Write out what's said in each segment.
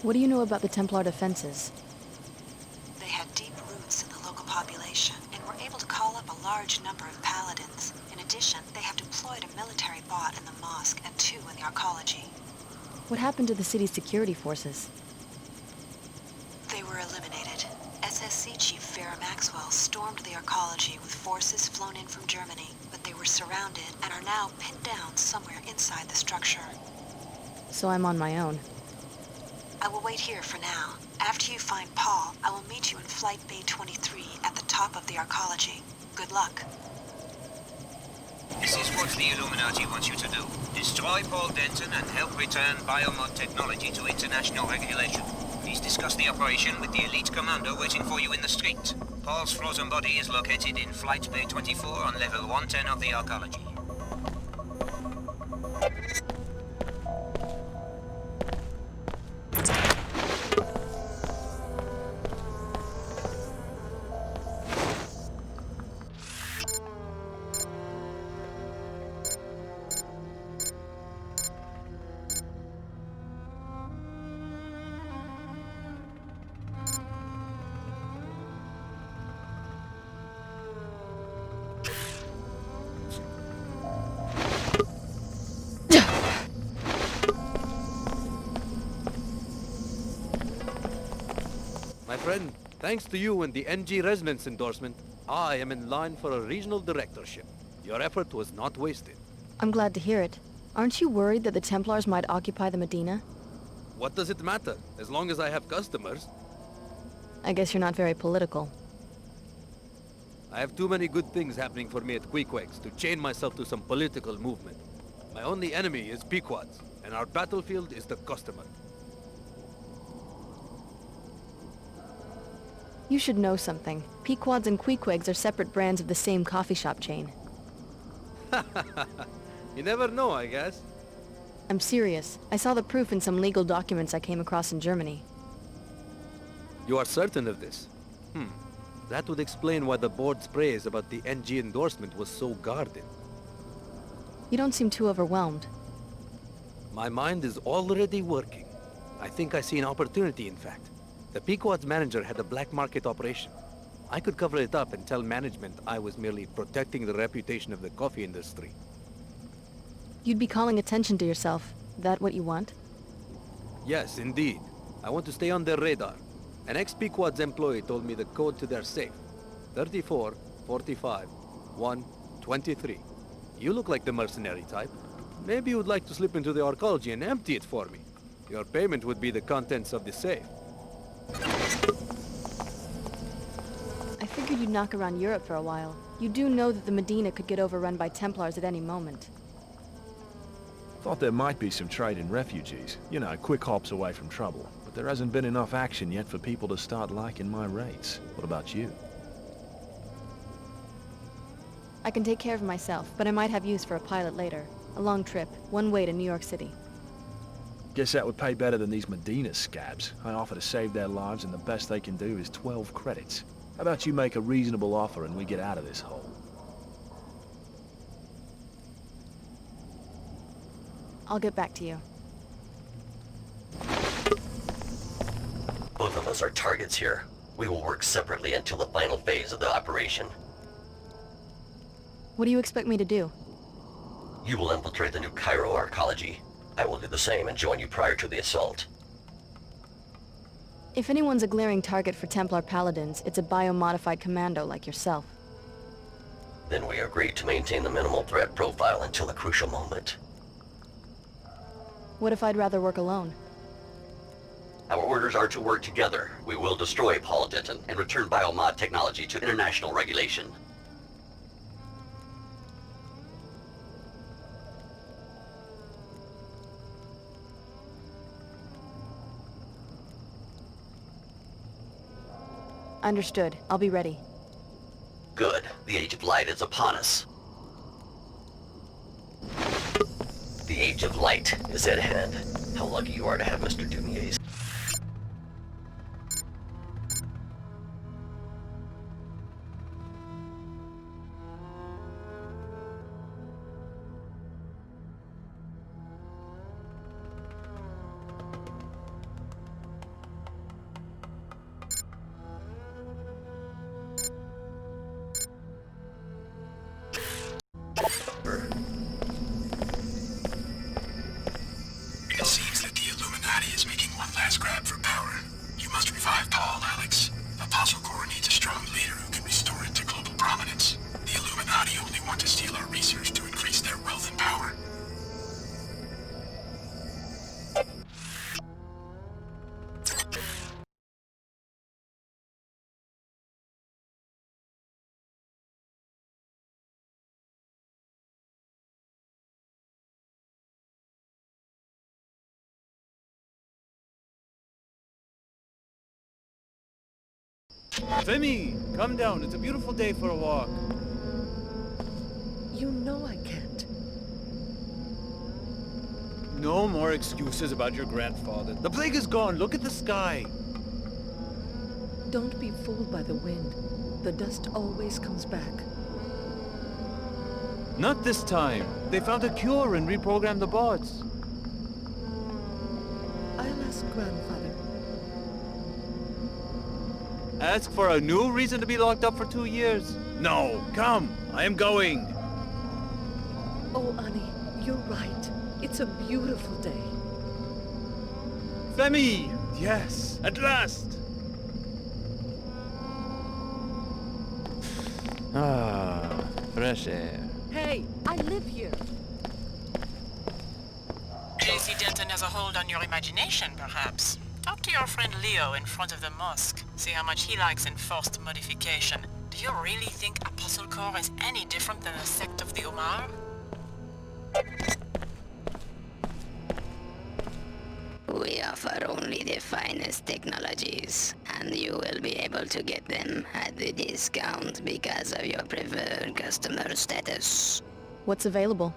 What do you know about the Templar defenses? They had deep roots in the local population and were able to call up a large number of paladins. In addition, they have deployed a military bot in the mosque and 2 in the arcology. What happened to the city's security forces? They were eliminated. SSC Chief Farrah Maxwell stormed the arcology with forces flown in from Germany, but they were surrounded and are now pinned down somewhere inside the structure. So I'm on my own. I will wait here for now. After you find Paul, I will meet you in Flight Bay 23 at the top of the arcology. Good luck. This is what the Illuminati wants you to do. Destroy Paul Denton and help return biomod technology to international regulation. Please discuss the operation with the elite commander waiting for you in the street. Paul's frozen body is located in Flight Bay 24 on level 110 of the arcology. My friend, thanks to you and the NG Resonance endorsement, I am in line for a regional directorship. Your effort was not wasted. I'm glad to hear it. Aren't you worried that the Templars might occupy the Medina? What does it matter, as long as I have customers? I guess you're not very political. I have too many good things happening for me at Queequegs to chain myself to some political movement. My only enemy is Pequods, and our battlefield is the customer. You should know something. Pequods and Queequegs are separate brands of the same coffee shop chain. You never know, I guess. I'm serious. I saw the proof in some legal documents I came across in Germany. You are certain of this? That would explain why the board's praise about the NG endorsement was so guarded. You don't seem too overwhelmed. My mind is already working. I think I see an opportunity, in fact. The Pequod's manager had a black market operation. I could cover it up and tell management I was merely protecting the reputation of the coffee industry. You'd be calling attention to yourself. That what you want? Yes, indeed. I want to stay on their radar. An ex-Pequod's employee told me the code to their safe. 34, 45, 1, 23. You look like the mercenary type. Maybe you would like to slip into the arcology and empty it for me. Your payment would be the contents of the safe. I figured you'd knock around Europe for a while. You do know that the Medina could get overrun by Templars at any moment. Thought there might be some trade in refugees. You know, quick hops away from trouble. But there hasn't been enough action yet for people to start liking my rates. What about you? I can take care of myself, but I might have use for a pilot later. A long trip, one way to New York City. Guess that would pay better than these Medina scabs. I offer to save their lives and the best they can do is 12 credits. How about you make a reasonable offer and we get out of this hole? I'll get back to you. Both of us are targets here. We will work separately until the final phase of the operation. What do you expect me to do? You will infiltrate the new Cairo arcology. I will do the same and join you prior to the assault. If anyone's a glaring target for Templar Paladins, it's a biomodified commando like yourself. Then we agree to maintain the minimal threat profile until the crucial moment. What if I'd rather work alone? Our orders are to work together. We will destroy Paul Denton and return biomod technology to international regulation. Understood. I'll be ready. Good. The Age of Light is upon us. The Age of Light is at hand. How lucky you are to have Mr. Dumier's. Femi, come down. It's a beautiful day for a walk. You know I can't. No more excuses about your grandfather. The plague is gone. Look at the sky. Don't be fooled by the wind. The dust always comes back. Not this time. They found a cure and reprogrammed the bots. I'll ask Grandfather. Ask for a new reason to be locked up for 2 years. No, come. I am going. Oh, Annie, you're right. It's a beautiful day. Femi! Yes, at last! Ah, fresh air. Hey, I live here. JC Denton has a hold on your imagination, perhaps. Talk to your friend Leo in front of the mosque. See how much he likes enforced modification. Do you really think Apostle Corps is any different than a sect of the Omar? We offer only the finest technologies, and you will be able to get them at the discount because of your preferred customer status. What's available?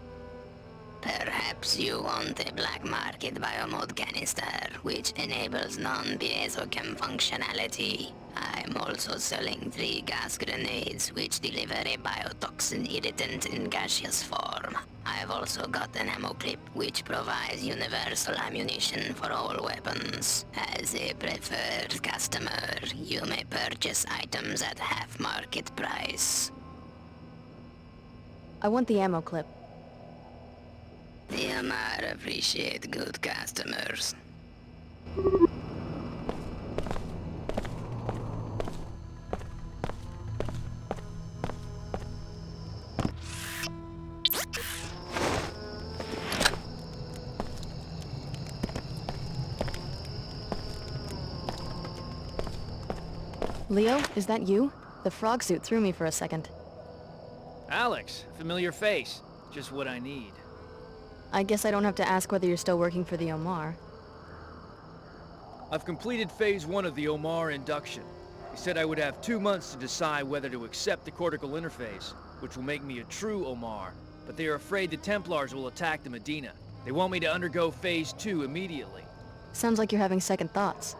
Perhaps you want a black market biomod canister, which enables non-piezochem functionality. I'm also selling 3 gas grenades, which deliver a biotoxin irritant in gaseous form. I've also got an ammo clip, which provides universal ammunition for all weapons. As a preferred customer, you may purchase items at half market price. I want the ammo clip. The Omar appreciate good customers. Leo, is that you? The frog suit threw me for a second. Alex, familiar face. Just what I need. I guess I don't have to ask whether you're still working for the Omar. I've completed phase 1 of the Omar induction. He said I would have 2 months to decide whether to accept the cortical interface, which will make me a true Omar. But they are afraid the Templars will attack the Medina. They want me to undergo phase 2 immediately. Sounds like you're having second thoughts.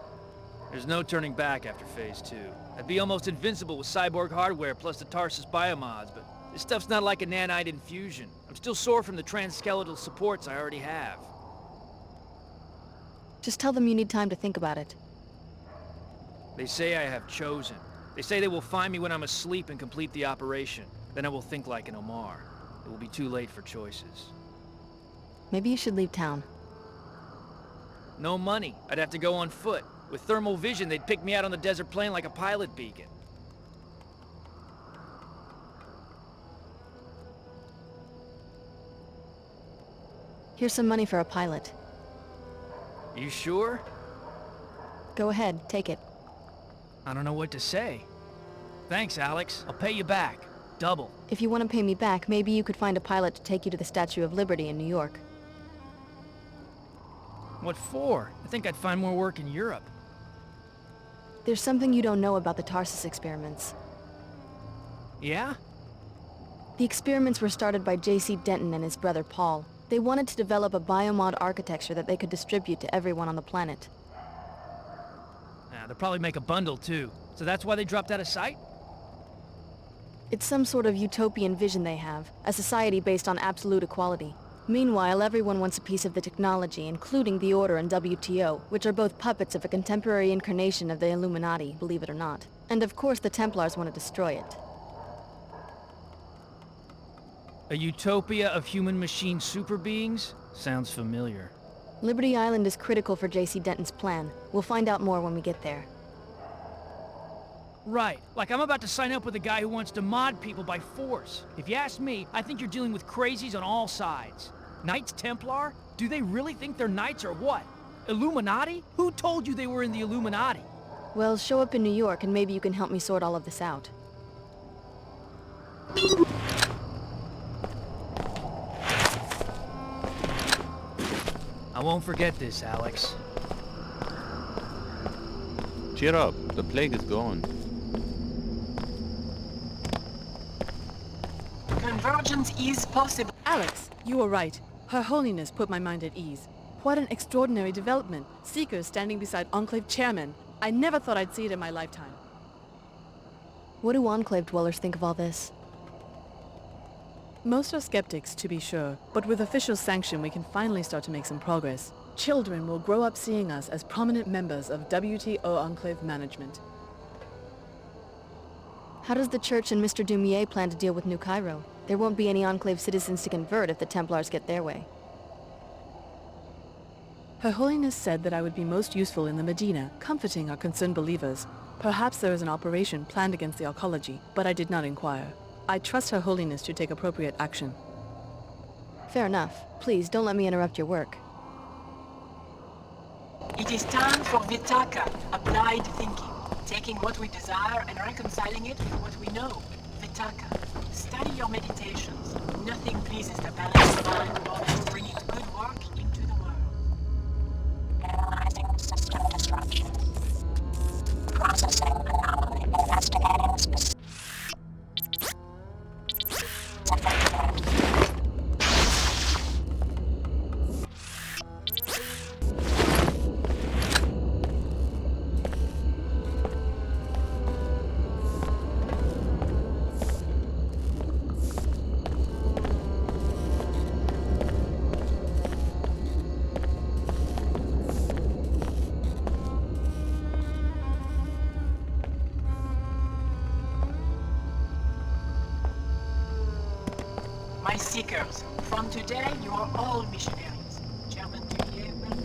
There's no turning back after phase 2. I'd be almost invincible with cyborg hardware plus the Tarsus biomods, but this stuff's not like a nanite infusion. I'm still sore from the transskeletal supports I already have. Just tell them you need time to think about it. They say I have chosen. They say they will find me when I'm asleep and complete the operation. Then I will think like an Omar. It will be too late for choices. Maybe you should leave town. No money. I'd have to go on foot. With thermal vision, they'd pick me out on the desert plain like a pilot beacon. Here's some money for a pilot. You sure? Go ahead, take it. I don't know what to say. Thanks, Alex. I'll pay you back. Double. If you want to pay me back, maybe you could find a pilot to take you to the Statue of Liberty in New York. What for? I think I'd find more work in Europe. There's something you don't know about the Tarsus experiments. Yeah? The experiments were started by JC Denton and his brother Paul. They wanted to develop a biomod architecture that they could distribute to everyone on the planet. They'll probably make a bundle, too. So that's why they dropped out of sight? It's some sort of utopian vision they have, a society based on absolute equality. Meanwhile, everyone wants a piece of the technology, including the Order and WTO, which are both puppets of a contemporary incarnation of the Illuminati, believe it or not. And of course the Templars want to destroy it. A utopia of human-machine super beings? Sounds familiar. Liberty Island is critical for JC Denton's plan. We'll find out more when we get there. Right. Like I'm about to sign up with a guy who wants to mod people by force. If you ask me, I think you're dealing with crazies on all sides. Knights Templar? Do they really think they're knights or what? Illuminati? Who told you they were in the Illuminati? Well, show up in New York and maybe you can help me sort all of this out. I won't forget this, Alex. Cheer up. The plague is gone. Vengeance is possible. Alex, you were right. Her Holiness put my mind at ease. What an extraordinary development. Seekers standing beside Enclave chairmen. I never thought I'd see it in my lifetime. What do Enclave dwellers think of all this? Most are skeptics, to be sure, but with official sanction we can finally start to make some progress. Children will grow up seeing us as prominent members of WTO Enclave management. How does the Church and Mr. Dumier plan to deal with New Cairo? There won't be any Enclave citizens to convert if the Templars get their way. Her Holiness said that I would be most useful in the Medina, comforting our concerned believers. Perhaps there is an operation planned against the arcology, but I did not inquire. I trust Her Holiness to take appropriate action. Fair enough. Please, don't let me interrupt your work. It is time for Vitaka, applied thinking. Taking what we desire and reconciling it with what we know. Vitaka. Study your meditations. Nothing pleases the balanced mind more than bringing good work into the world. Analyzing system disruption. Processing anomaly. Investigating specific. My seekers, from today you are all missionaries. Chairman Dumier, welcome.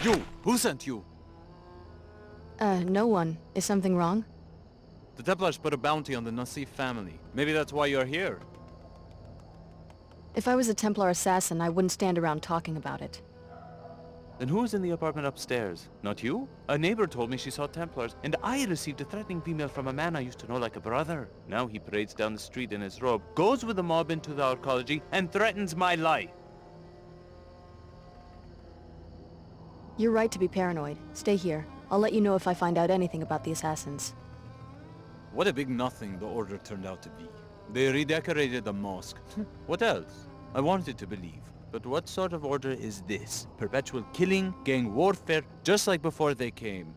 You! Who sent you? No one. Is something wrong? The Templars put a bounty on the Nassif family. Maybe that's why you're here. If I was a Templar assassin, I wouldn't stand around talking about it. Then who is in the apartment upstairs? Not you? A neighbor told me she saw Templars, and I received a threatening female from a man I used to know like a brother. Now he parades down the street in his robe, goes with the mob into the arcology, and threatens my life. You're right to be paranoid. Stay here. I'll let you know if I find out anything about the assassins. What a big nothing the order turned out to be. They redecorated the mosque. What else? I wanted to believe. But what sort of order is this? Perpetual killing, gang warfare, just like before they came.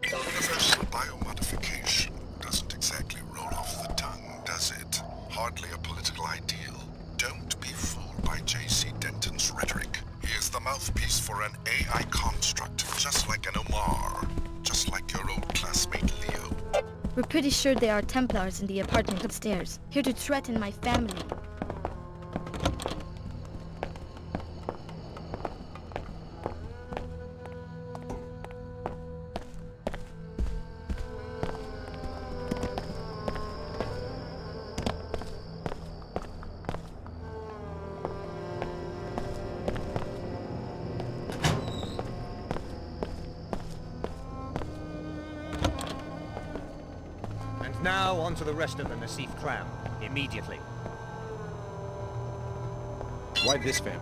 Universal biomodification doesn't exactly roll off the tongue, does it? Hardly a political ideal. Don't be fooled by JC Denton's rhetoric. He is the mouthpiece for an AI construct, just like an Omar. Just like your old classmate Leo. We're pretty sure there are Templars in the apartment upstairs, here to threaten my family. Now on to the rest of the Nassif clan. Immediately. Why this family?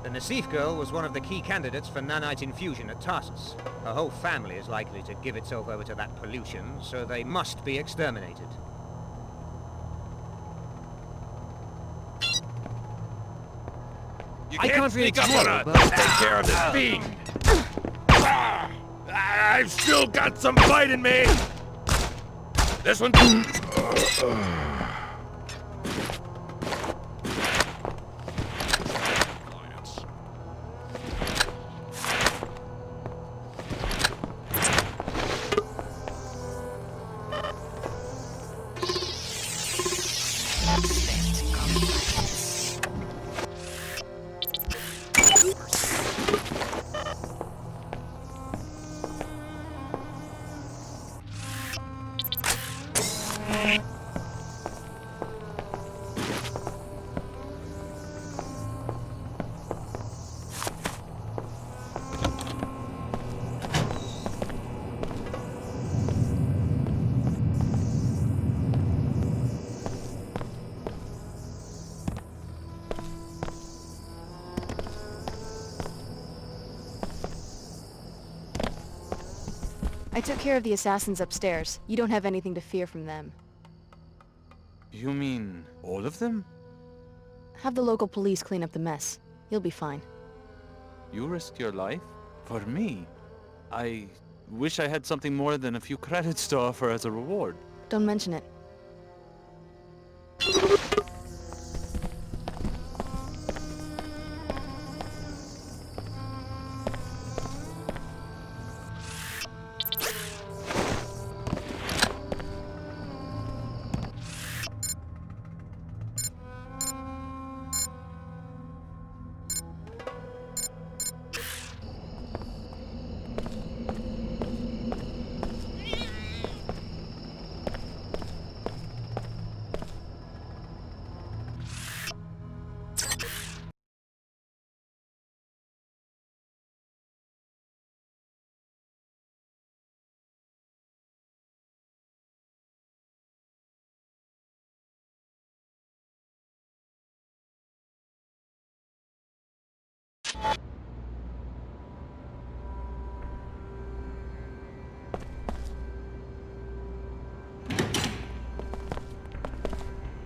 The Nassif girl was one of the key candidates for nanite infusion at Tarsus. Her whole family is likely to give itself over to that pollution, so they must be exterminated. I can't really take care of this fiend. I've still got some fight in me! This one... I took care of the assassins upstairs. You don't have anything to fear from them. You mean all of them? Have the local police clean up the mess. You'll be fine. You risked your life? For me? I wish I had something more than a few credits to offer as a reward. Don't mention it.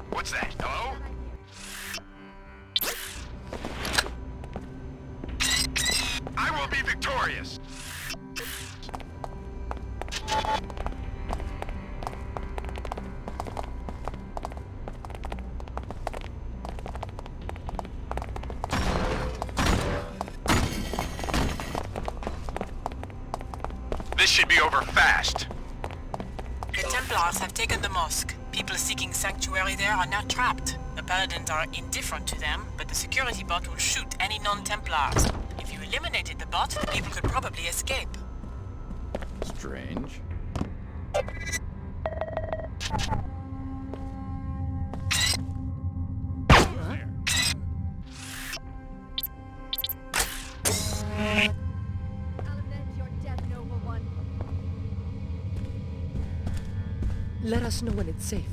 What's that? Hello? I will be victorious! This should be over fast. The Templars have taken the mosque. People seeking sanctuary there are now trapped. The Paladins are indifferent to them, but the security bot will shoot any non-Templars. If you eliminated the bot, the people could probably escape. Strange. Let us know when it's safe.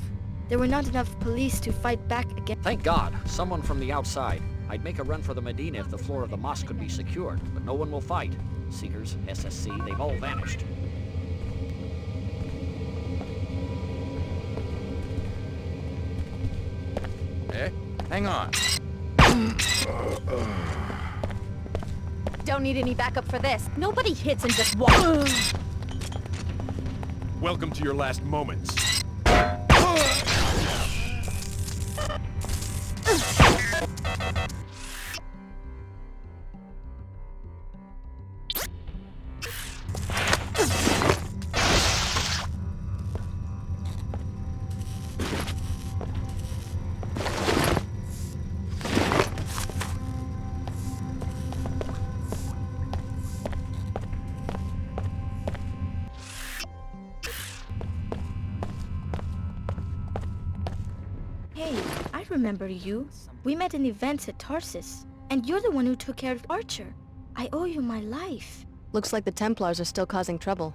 There were not enough police to fight back against... Thank God, someone from the outside. I'd make a run for the Medina if the floor of the mosque could be secured, but no one will fight. Seekers, SSC, they've all vanished. Eh? Hang on. Don't need any backup for this. Nobody hits and just walks. Welcome to your last moments. Hey, I remember you. We met in events at Tarsus. And you're the one who took care of Archer. I owe you my life. Looks like the Templars are still causing trouble.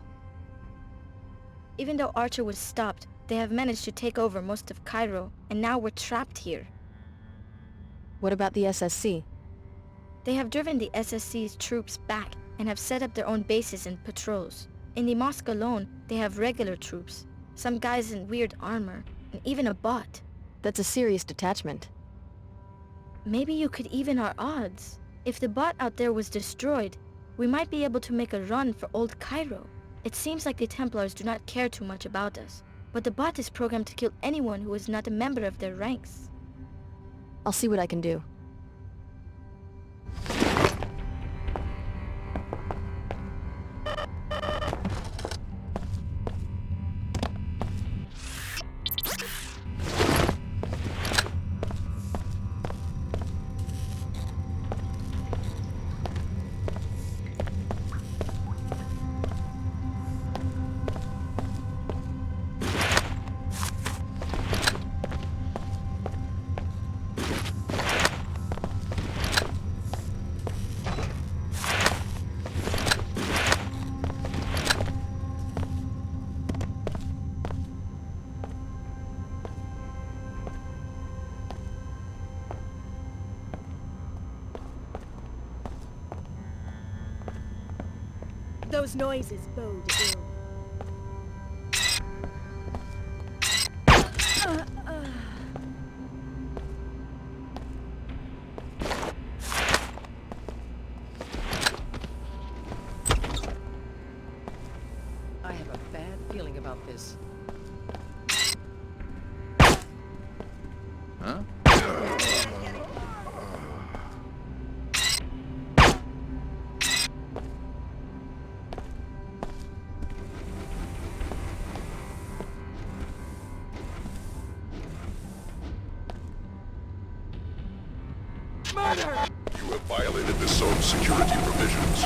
Even though Archer was stopped, they have managed to take over most of Cairo, and now we're trapped here. What about the SSC? They have driven the SSC's troops back and have set up their own bases and patrols. In the mosque alone, they have regular troops, some guys in weird armor, and even a bot. That's a serious detachment. Maybe you could even our odds. If the bot out there was destroyed, we might be able to make a run for old Cairo. It seems like the Templars do not care too much about us, but the bot is programmed to kill anyone who is not a member of their ranks. I'll see what I can do. Those noises bode ill. You have violated the zone's security provisions.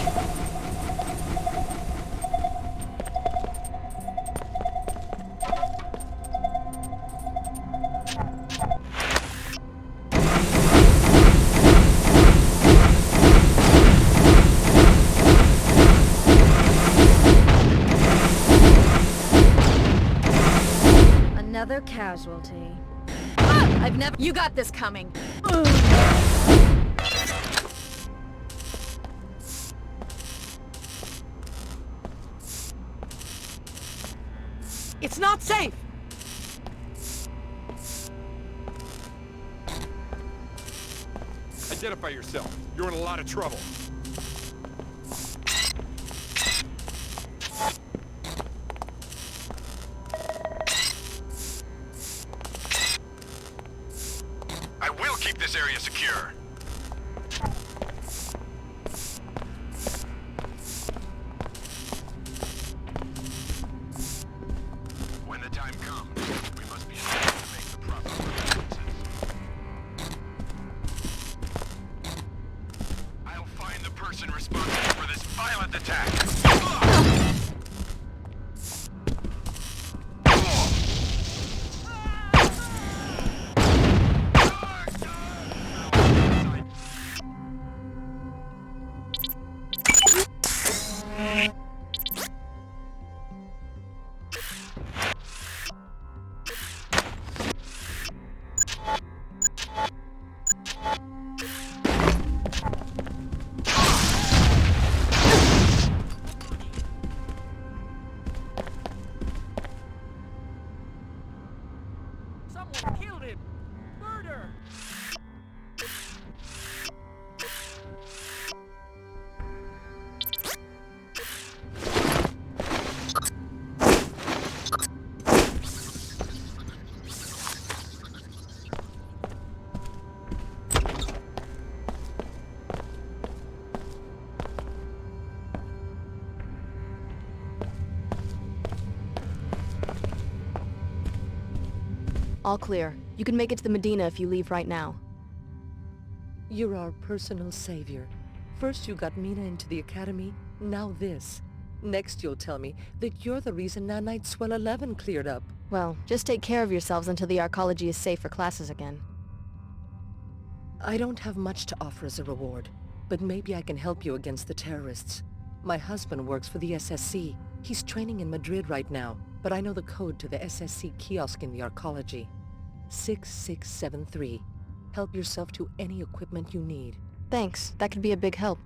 Another casualty. I've never— You got this coming. It's not safe! Identify yourself. You're in a lot of trouble. I will keep this area secure. When the time comes, we must be able to make the proper references. I'll find the person responsible for this violent attack. Someone killed him! Murder! All clear. You can make it to the Medina if you leave right now. You're our personal savior. First you got Mina into the academy, now this. Next you'll tell me that you're the reason Nanite Swell 11 cleared up. Well, just take care of yourselves until the arcology is safe for classes again. I don't have much to offer as a reward, but maybe I can help you against the terrorists. My husband works for the SSC. He's training in Madrid right now, but I know the code to the SSC kiosk in the arcology. 6673. Help yourself to any equipment you need. Thanks. That could be a big help.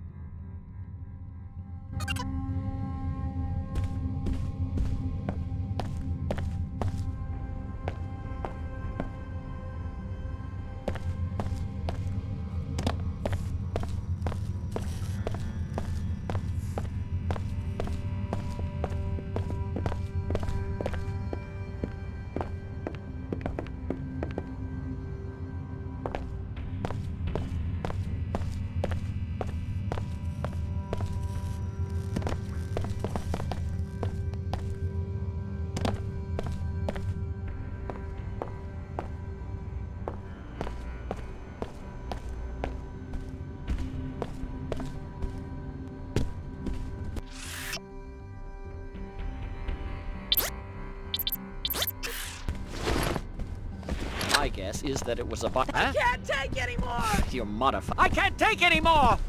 My guess is that it was a bot. I can't take anymore! You're modified. I can't take anymore!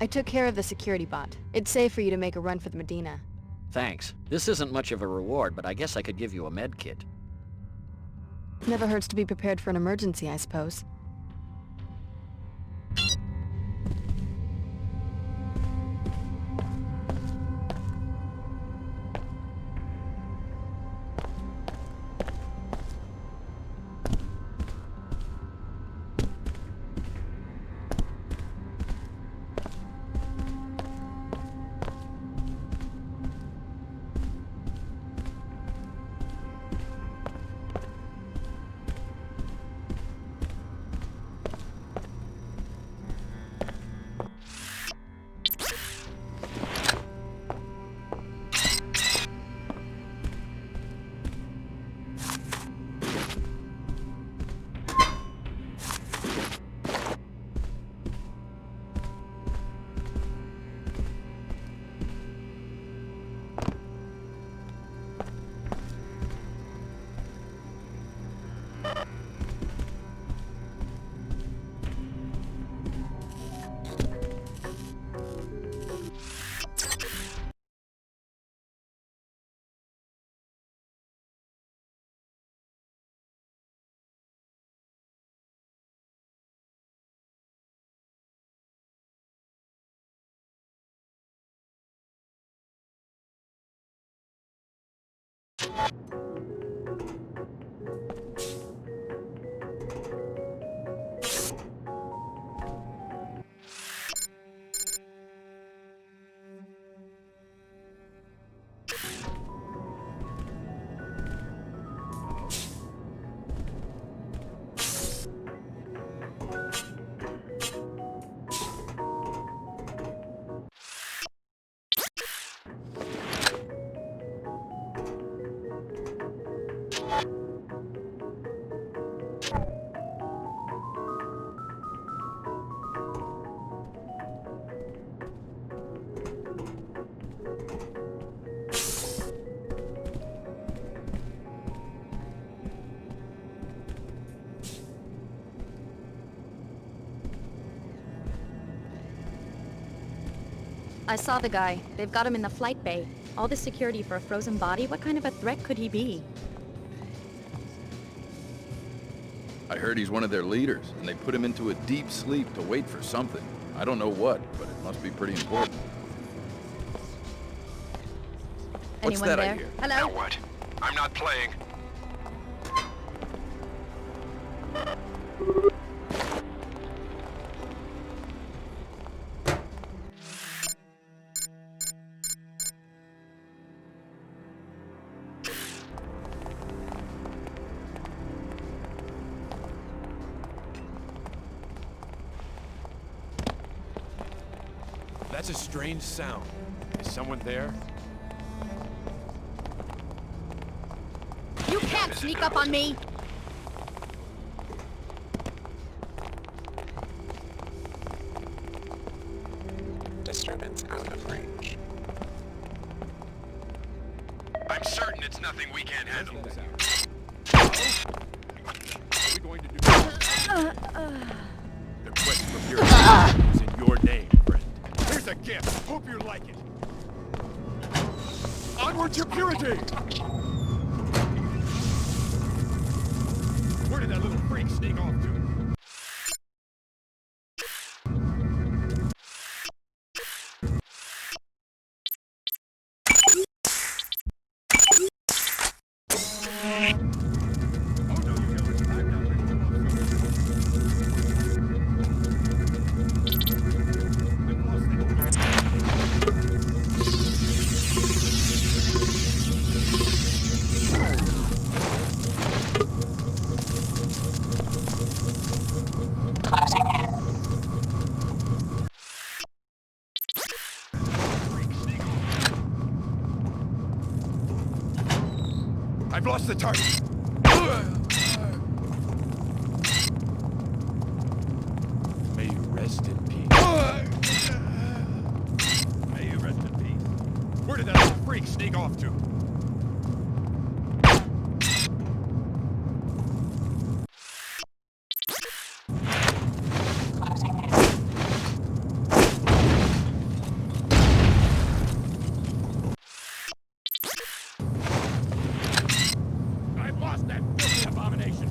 I took care of the security bot. It's safe for you to make a run for the Medina. Thanks. This isn't much of a reward, but I guess I could give you a med kit. Never hurts to be prepared for an emergency, I suppose. I saw the guy. They've got him in the flight bay. All this security for a frozen body? What kind of a threat could he be? I heard he's one of their leaders, and they put him into a deep sleep to wait for something. I don't know what, but it must be pretty important. What's Anyone that there? I hear? Hello? Now what? I'm not playing. That's a strange sound. Is someone there? You can't sneak up on me! Disturbance out of range. I'm certain it's nothing we can't handle. What are we going to do? The quest for purity is in your name, friend. Here's a gift. Hope you like it. Onward to purity! Where did that little freak sneak off to? I've lost the target. May you rest in peace. May you rest in peace. Where did that little freak sneak off to? I've lost that filthy abomination.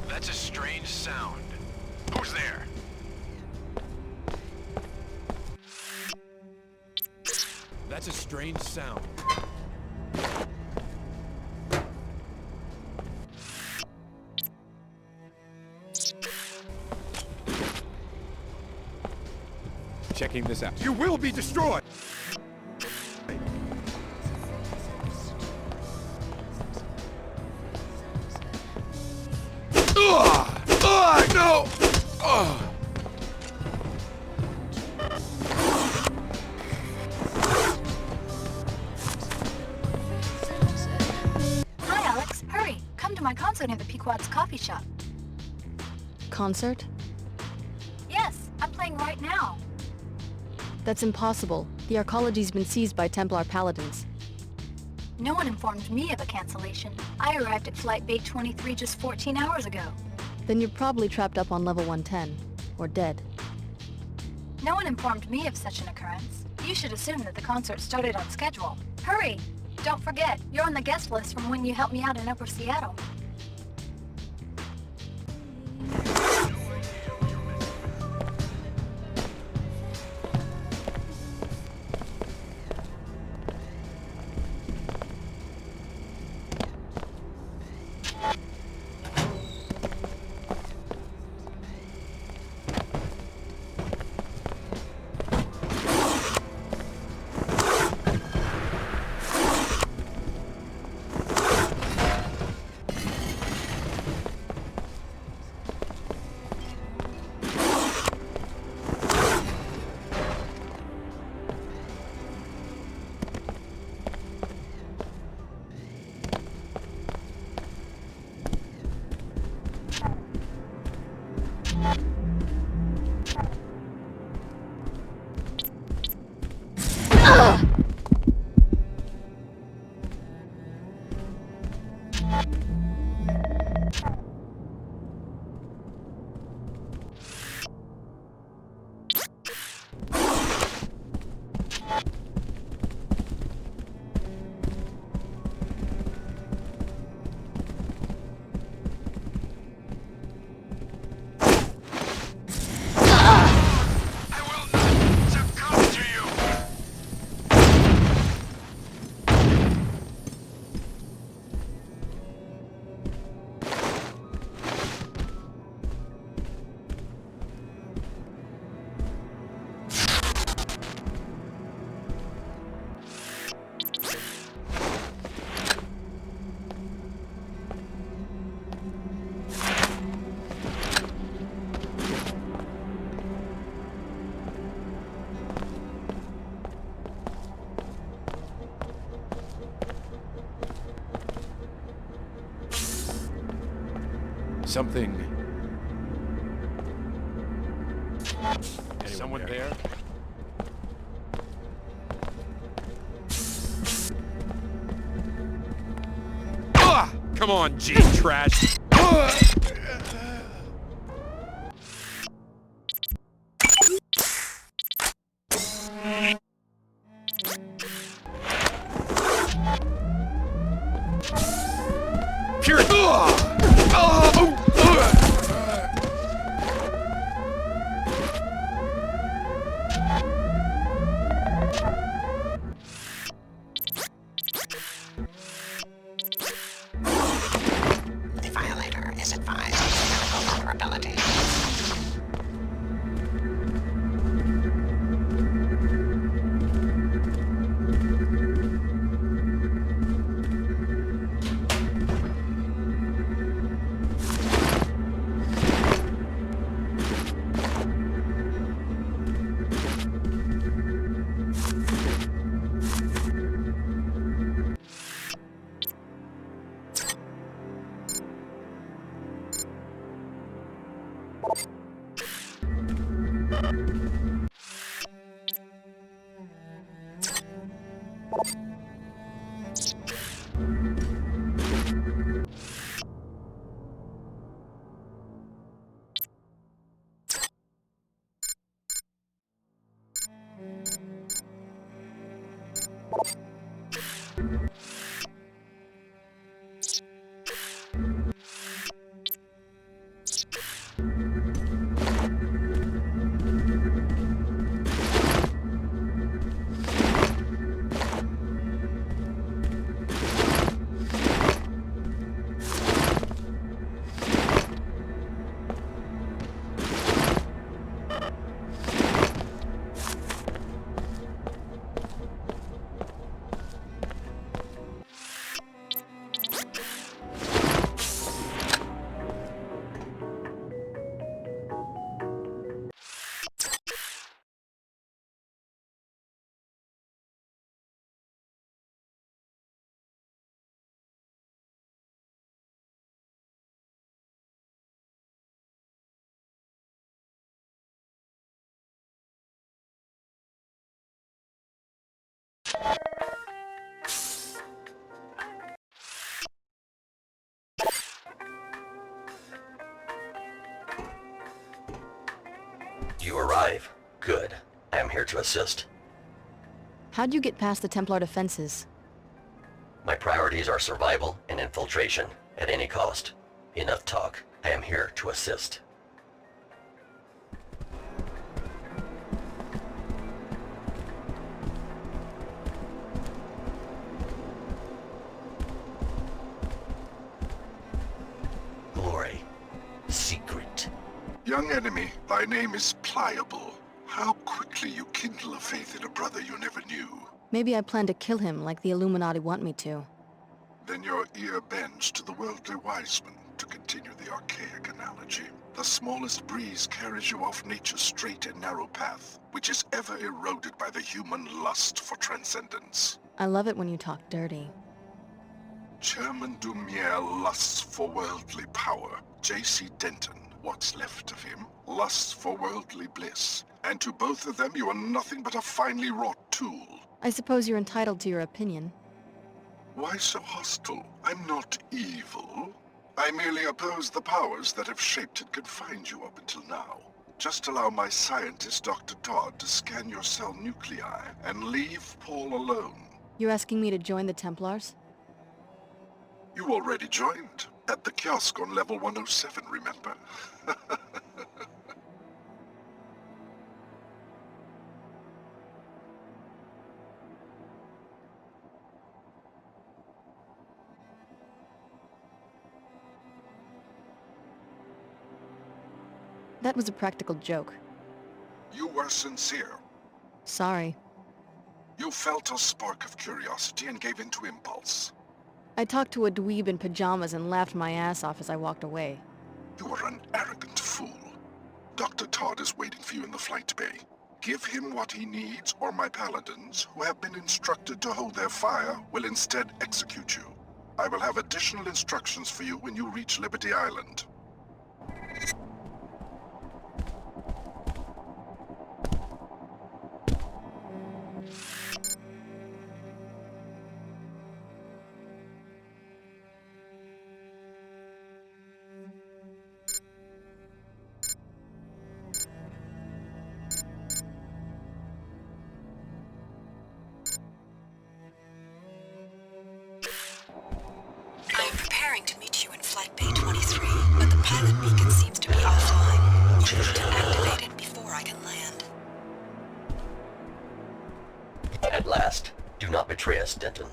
That's a strange sound. Who's there? That's a strange sound. Checking this out. You will be destroyed! No! Hi, Alex. Hurry. Come to my concert near the Pequod's coffee shop. Concert? Yes, I'm playing right now. That's impossible. The arcology's been seized by Templar paladins. No one informed me of a cancellation. I arrived at Flight Bay 23 just 14 hours ago. Then you're probably trapped up on level 110. Or dead. No one informed me of such an occurrence. You should assume that the concert started on schedule. Hurry! Don't forget, you're on the guest list from when you helped me out in Upper Seattle. Something... Is someone there? Ah! Come on, G trash! The violator is advised of chemical vulnerability. You arrive. Good. I am here to assist. How'd you get past the Templar defenses? My priorities are survival and infiltration, at any cost. Enough talk. I am here to assist. Glory. Secret. Young enemy, thy name is Pliable. How quickly you kindle a faith in a brother you never knew. Maybe I plan to kill him like the Illuminati want me to. Then your ear bends to the worldly wiseman, to continue the archaic analogy. The smallest breeze carries you off nature's straight and narrow path, which is ever eroded by the human lust for transcendence. I love it when you talk dirty. Chairman Dumier lusts for worldly power. JC Denton, what's left of him, lusts for worldly bliss. And to both of them you are nothing but a finely wrought tool. I suppose you're entitled to your opinion. Why so hostile? I'm not evil. I merely oppose the powers that have shaped and confined you up until now. Just allow my scientist, Dr. Todd, to scan your cell nuclei and leave Paul alone. You're asking me to join the Templars? You already joined. At the kiosk on level 107, remember? That was a practical joke. You were sincere. Sorry. You felt a spark of curiosity and gave in to impulse. I talked to a dweeb in pajamas and laughed my ass off as I walked away. You are an arrogant fool. Dr. Todd is waiting for you in the flight bay. Give him what he needs, or my paladins, who have been instructed to hold their fire, will instead execute you. I will have additional instructions for you when you reach Liberty Island. last. Do not betray us, Denton.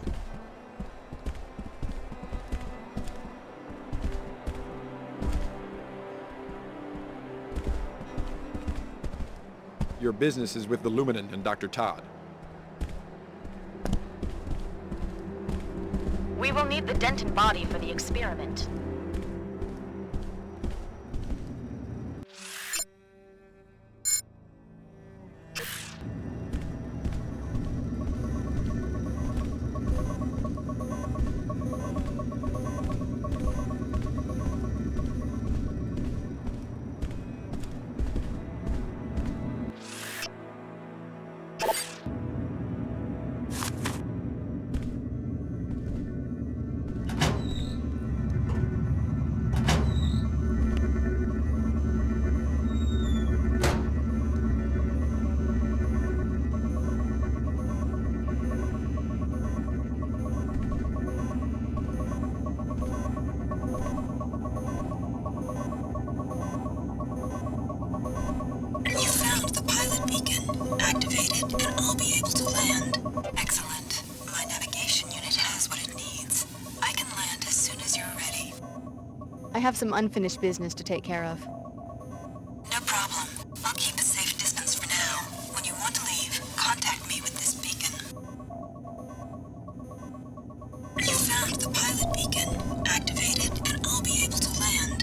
Your business is with the Luminant and Dr. Todd. We will need the Denton body for the experiment. I have some unfinished business to take care of. No problem. I'll keep a safe distance for now. When you want to leave, contact me with this beacon. You found the pilot beacon. Activate it, and I'll be able to land.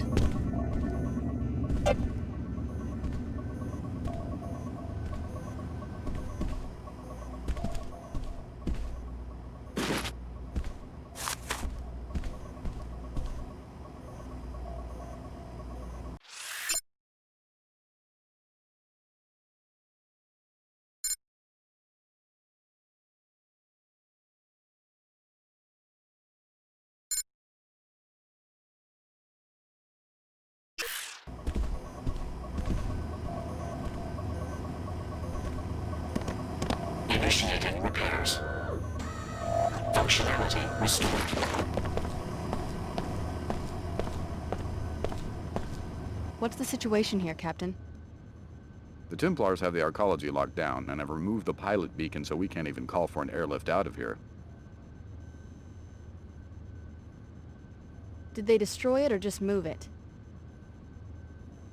Initiating repairs. Functionality restored. What's the situation here, Captain? The Templars have the arcology locked down and have removed the pilot beacon, so we can't even call for an airlift out of here. Did they destroy it or just move it?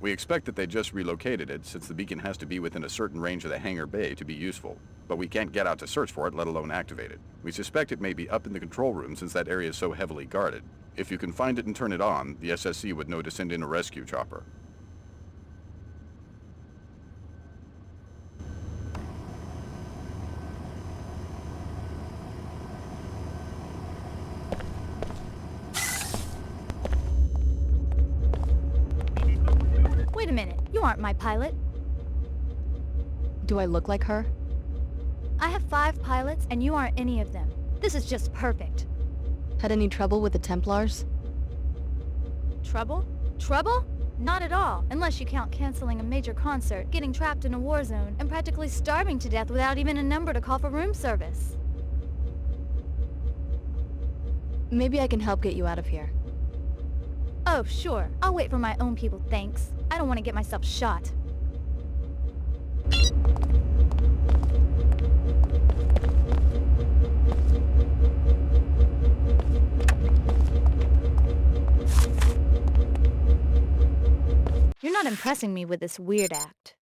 We expect that they just relocated it, since the beacon has to be within a certain range of the hangar bay to be useful. But we can't get out to search for it, let alone activate it. We suspect it may be up in the control room, since that area is so heavily guarded. If you can find it and turn it on, the SSC would know to send in a rescue chopper. Wait a minute, you aren't my pilot. Do I look like her? I have 5 pilots, and you aren't any of them. This is just perfect. Had any trouble with the Templars? Trouble? Trouble? Not at all, unless you count canceling a major concert, getting trapped in a war zone, and practically starving to death without even a number to call for room service. Maybe I can help get you out of here. Oh, sure. I'll wait for my own people, thanks. I don't want to get myself shot. You're not impressing me with this weird act.